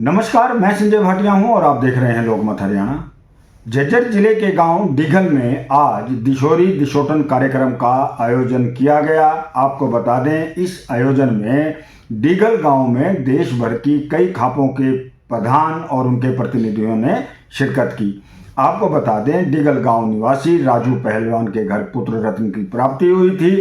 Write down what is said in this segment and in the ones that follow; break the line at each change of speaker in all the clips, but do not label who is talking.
नमस्कार, मैं संजय भाटिया हूं और आप देख रहे हैं लोकमत हरियाणा। झज्जर जिले के गांव डिघल में आज दिशोरी दिशोटन कार्यक्रम का आयोजन किया गया। आपको बता दें, इस आयोजन में डिघल गांव में देश भर की कई खापों के प्रधान और उनके प्रतिनिधियों ने शिरकत की। आपको बता दें, डिघल गांव निवासी राजू पहलवान के घर पुत्र रत्न की प्राप्ति हुई थी।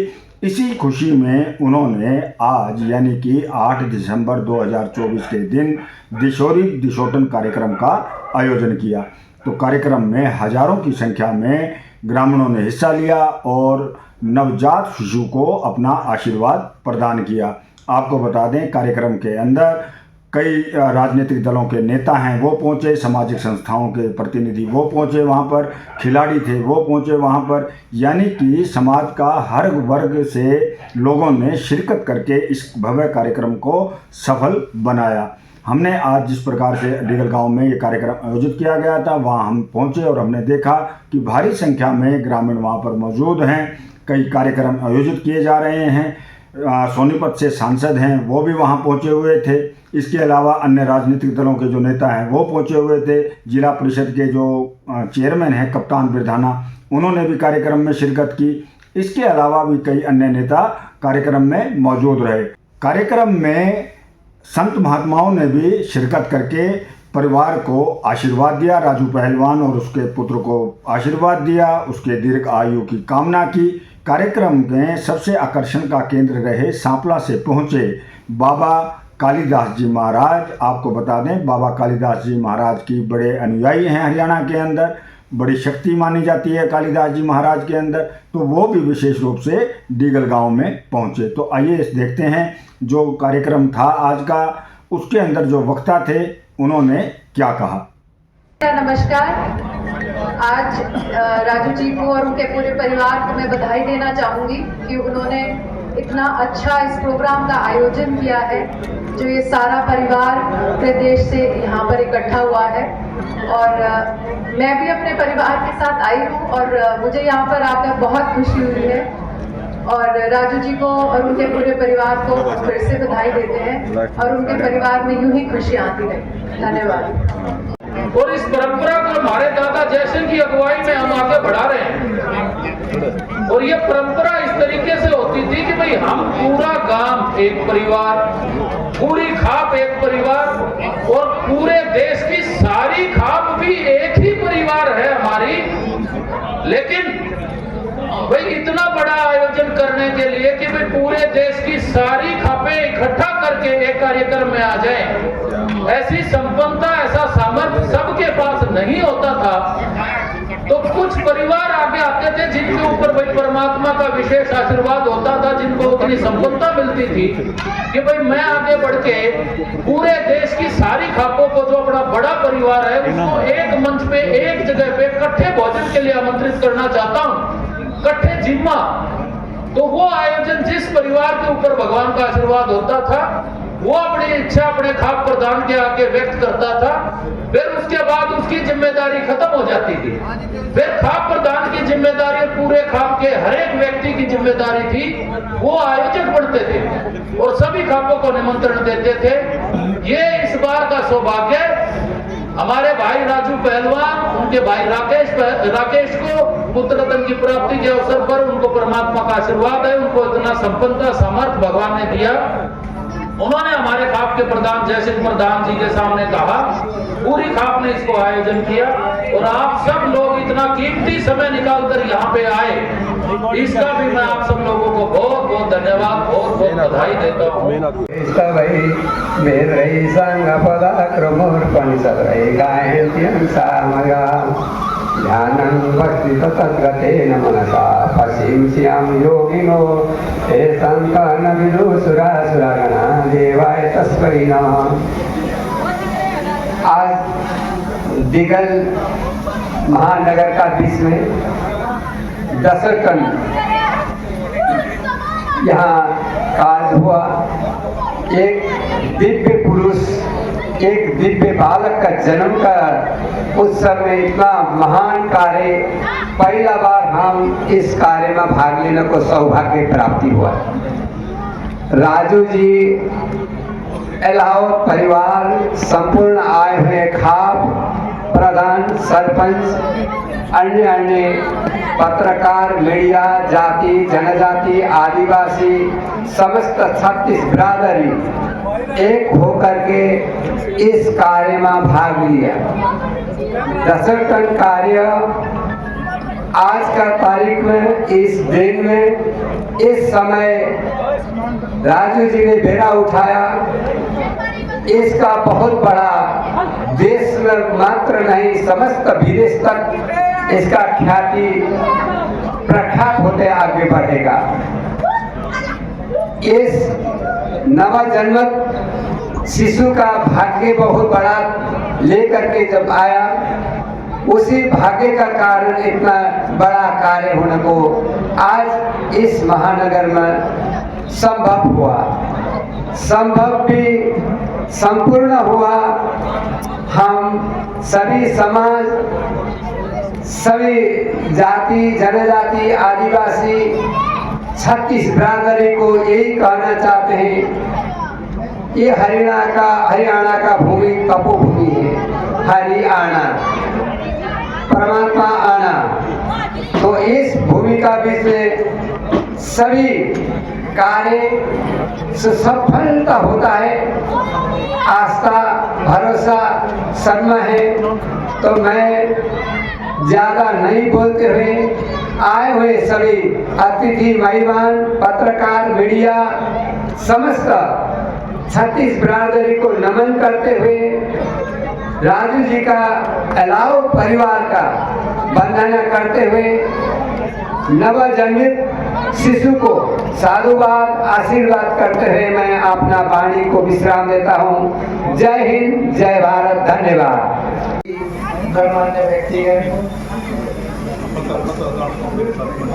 इसी खुशी में उन्होंने आज यानी कि 8 दिसंबर 2024 के दिन दिशोरी दिशोटन कार्यक्रम का आयोजन किया। तो कार्यक्रम में हजारों की संख्या में ग्रामीणों ने हिस्सा लिया और नवजात शिशु को अपना आशीर्वाद प्रदान किया। आपको बता दें, कार्यक्रम के अंदर कई राजनीतिक दलों के नेता हैं वो पहुंचे, सामाजिक संस्थाओं के प्रतिनिधि वो पहुंचे वहां पर, खिलाड़ी थे वो पहुंचे वहां पर, यानी कि समाज का हर वर्ग से लोगों ने शिरकत करके इस भव्य कार्यक्रम को सफल बनाया। हमने आज जिस प्रकार से डिघल गांव में ये कार्यक्रम आयोजित किया गया था, वहां हम पहुंचे और हमने देखा कि भारी संख्या में ग्रामीण वहां पर मौजूद हैं। कई कार्यक्रम आयोजित किए जा रहे हैं। सोनीपत से सांसद हैं वो भी वहां पहुंचे हुए थे। इसके अलावा अन्य राजनीतिक दलों के जो नेता हैं वो पहुंचे हुए थे। जिला परिषद के जो चेयरमैन हैं कप्तान बिरधाना, उन्होंने भी कार्यक्रम में शिरकत की। इसके अलावा भी कई अन्य नेता कार्यक्रम में मौजूद रहे। कार्यक्रम में संत महात्माओं ने भी शिरकत करके परिवार को आशीर्वाद दिया। राजू पहलवान और उसके पुत्र को आशीर्वाद दिया, उसके दीर्घ आयु की कामना की। कार्यक्रम में सबसे आकर्षण का केंद्र रहे सांपला से पहुंचे बाबा कालीदास जी महाराज। आपको बता दें, बाबा कालीदास जी महाराज की बड़े अनुयायी हैं हरियाणा के अंदर, बड़ी शक्ति मानी जाती है कालीदास जी महाराज के अंदर। तो वो भी विशेष रूप से डिघल गांव में पहुंचे। तो आइए देखते हैं जो कार्यक्रम था आज का, उसके अंदर जो वक्ता थे उन्होंने क्या कहा।
नमस्कार। आज राजू जी को और उनके पूरे परिवार को मैं बधाई देना चाहूँगी कि उन्होंने इतना अच्छा इस प्रोग्राम का आयोजन किया है, जो ये सारा परिवार प्रदेश से यहाँ पर इकट्ठा हुआ है। और मैं भी अपने परिवार के साथ आई हूँ और मुझे यहाँ पर आकर बहुत खुशी हुई है। और राजू जी को और उनके पूरे परिवार को फिर से बधाई देते हैं और उनके परिवार में यूं ही खुशियाँ आती रहे। धन्यवाद।
और इस परंपरा को हमारे दादा जयसिंह की अगुवाई में हम आगे बढ़ा रहे हैं। और ये परंपरा इस तरीके से होती थी कि भाई हम पूरा गांव एक परिवार, पूरी खाप एक परिवार, और पूरे देश की सारी खाप भी एक ही परिवार है हमारी। लेकिन भाई इतना बड़ा आयोजन करने के लिए कि भाई पूरे देश की सारी खापें इकट्ठा करके एक कार्यक्रम में आ जाएं, ऐसी संपन्नता, ऐसा सामर्थ्य सबके पास नहीं होता था। तो कुछ परिवार आगे आते थे जिनके ऊपर भाई परमात्मा का विशेष आशीर्वाद होता था, जिनको उतनी संपन्नता मिलती थी कि भाई मैं आगे बढ़ के पूरे देश की सारी खापों को, जो अपना बड़ा परिवार है, उसको एक मंच पे, एक जगह पे इकट्ठे भोजन के लिए आमंत्रित करना चाहता हूँ, इकट्ठे जिम्मा। तो वो आयोजन जिस परिवार के ऊपर भगवान का आशीर्वाद होता था, वो अपनी इच्छा अपने खाप प्रदान के आगे व्यक्त करता था। फिर उसके बाद उसकी जिम्मेदारी खत्म हो जाती थी। फिर खाप प्रदान की जिम्मेदारी पूरे खाप के हर एक व्यक्ति की जिम्मेदारी थी। वो आयोजक बनते थे और सभी खापों को निमंत्रण देते थे। ये इस बार का सौभाग्य हमारे भाई राजू पहलवान, उनके भाई राकेश को पुत्र रत्न की प्राप्ति के अवसर पर उनको परमात्मा का आशीर्वाद है। उनको इतना संपन्नता, सामर्थ्य भगवान ने दिया। उन्होंने हमारे खाप के प्रधान जयसिंह प्रधान जी के सामने कहा, पूरी खाप ने इसको आयोजन किया और आप सब लोग इतना कीमती समय निकालकर यहाँ पे आए, इसका भी मैं आप सब लोगों को बहुत बहुत धन्यवाद, बहुत बहुत बधाई देता हूँ।
ध्यानं भक्ति तत्गतेन मनसा पश्येम्स्यां योगिनो हे संतान विदुसुरासुरगणा देवाय तस्मै नमः। आज डिघल महानगर का बीच में दशरथन यहाँ काज हुआ। एक दिव्य पुरुष, एक दिव्य बालक का जन्म का उस समय इतना महान कार्य, पहला बार हम इस कार्य में भाग लेने को सौभाग्य प्राप्ति हुआ। राजू जी अलावा परिवार संपूर्ण आए हुए खाप प्रधान सरपंच अन्य पत्रकार मीडिया जाति जनजाति आदिवासी समस्त 36 बिरादरी एक होकर के इस कार्य में भाग लिया। दशरथन कार्य आज का तारीख में इस दिन में इस समय राजू जी ने बेड़ा उठाया। इसका बहुत बड़ा देश में मात्र नहीं समस्त विदेश तक इसका ख्याति प्रख्यात होते आगे बढ़ेगा। इस नवजन्मत शिशु का भाग्य बहुत बड़ा लेकर के जब आया, उसी भाग्य का कारण इतना बड़ा कार्य होने को आज इस महानगर में संभव हुआ। संभव भी संपूर्ण हुआ। हम सभी समाज, सभी जाति जनजाति आदिवासी 36 बिरादरी को यही कहना चाहते हैं, ये हरियाणा का भूमि तपोभूमि है। हरियाणा परमात्मा आना, तो इस भूमिका बीच में सभी कार्य सफलता होता है। आस्था भरोसा सन्मा है। तो मैं ज्यादा नहीं बोलते हुए आए हुए सभी अतिथि मेहमान पत्रकार मीडिया समस्त 36 बिरादरी को नमन करते हुए राजू जी का अलाव परिवार का वंदना करते हुए नवजन्मित शिशु को साधुवाद आशीर्वाद करते हुए मैं अपना वाणी को विश्राम देता हूँ। जय हिंद, जय भारत, धन्यवाद।
गणमान्य व्यक्तिगण,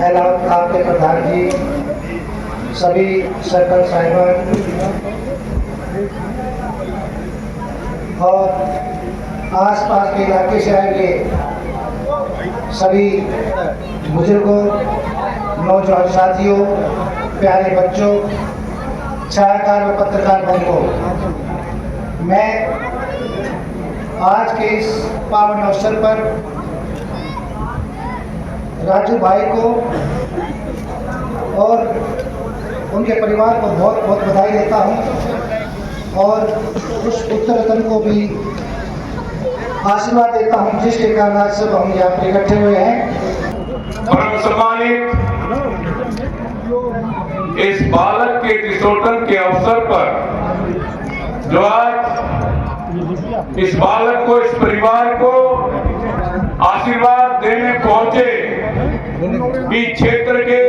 अलाव खाप के प्रधान जी, सभी सर्कल साहिबान और आसपास के इलाके से आएंगे सभी बुजुर्गों, नौजवान साथियों, प्यारे बच्चों, छायाकार व पत्रकार बंधुओं, मैं आज के इस पावन अवसर पर राजू भाई को और उनके परिवार को बहुत बहुत बधाई देता हूं और उस उत्तराखंड को भी आशीर्वाद देता हूं जिसके कारण आज सब हम यहाँ पर इकट्ठे हुए हैं।
परम सम्मानित इस बालक के दिसोटन के अवसर पर जो आज इस बालक को, इस परिवार को आशीर्वाद देने पहुंचे, इस क्षेत्र के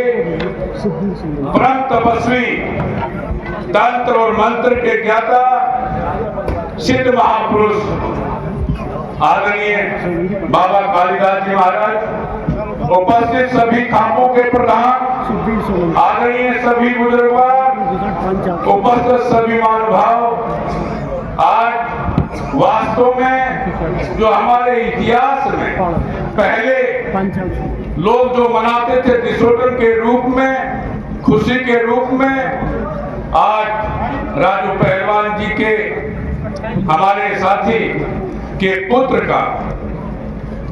परम तपस्वी, तंत्र और मंत्र के ज्ञाता सिद्ध महापुरुष आदरणीय बाबा कालिदास जी महाराज, उपस्थित सभी खापों के प्रधान, आदरणीय सभी बुजुर्गवार, उपस्थित सभी महानुभाव, आज वास्तव में जो हमारे इतिहास में पहले लोग जो मनाते थे दिसोटन के रूप में, खुशी के रूप में, आज राजू पहलवान जी के हमारे साथी के पुत्र का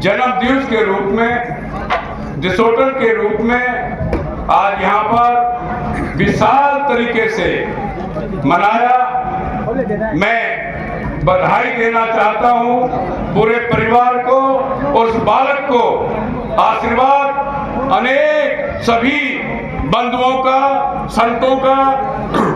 जन्म दिवस के रूप में, दिसोटन के रूप में आज यहाँ पर विशाल तरीके से मनाया। मैं बधाई देना चाहता हूँ पूरे परिवार को, उस बालक को आशीर्वाद अनेक सभी बंधुओं का, संतों का,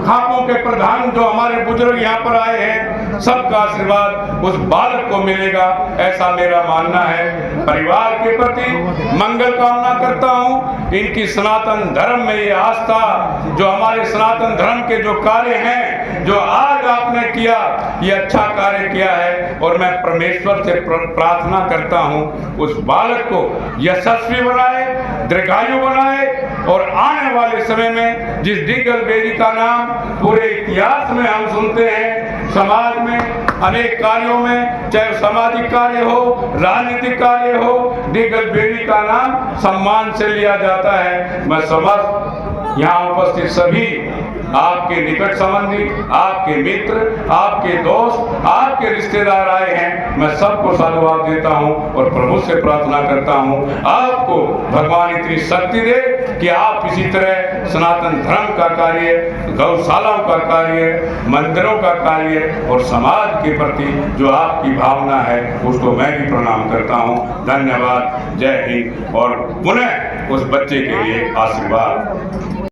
खापों के प्रधान जो हमारे बुजुर्ग यहाँ पर आए हैं, सबका आशीर्वाद उस बालक को मिलेगा, ऐसा मेरा मानना है। परिवार के प्रति मंगल कामना करता हूँ। इनकी सनातन धर्म में ये आस्था, जो हमारे सनातन धर्म के जो कार्य हैं, जो आज आपने किया, ये अच्छा कार्य किया है और मैं परमेश्वर से प्रार्थना करता हूँ उस बालक को यशस्वी बनाए, दीर्घायु बनाए और आने वाले समय में जिस डिगल बेरी का नाम पूरे इतिहास में हम सुनते हैं, समाज में अनेक कार्यों में, चाहे सामाजिक कार्य हो, राजनीतिक कार्य हो, डिगल बेरी का नाम सम्मान से लिया जाता है। मैं समस्त यहाँ उपस्थित सभी
आपके निकट संबंधी, आपके मित्र, आपके दोस्त, आपके रिश्तेदार आए हैं। मैं सबको साधुवाद देता हूं और प्रभु से प्रार्थना करता हूं आपको भगवान इतनी शक्ति दे कि आप इसी तरह सनातन धर्म का कार्य, गौशालाओं का कार्य, मंदिरों का कार्य और समाज के प्रति जो आपकी भावना है उसको मैं भी प्रणाम करता हूं। धन्यवाद। जय हिंद। और पुनः उस बच्चे के लिए आशीर्वाद।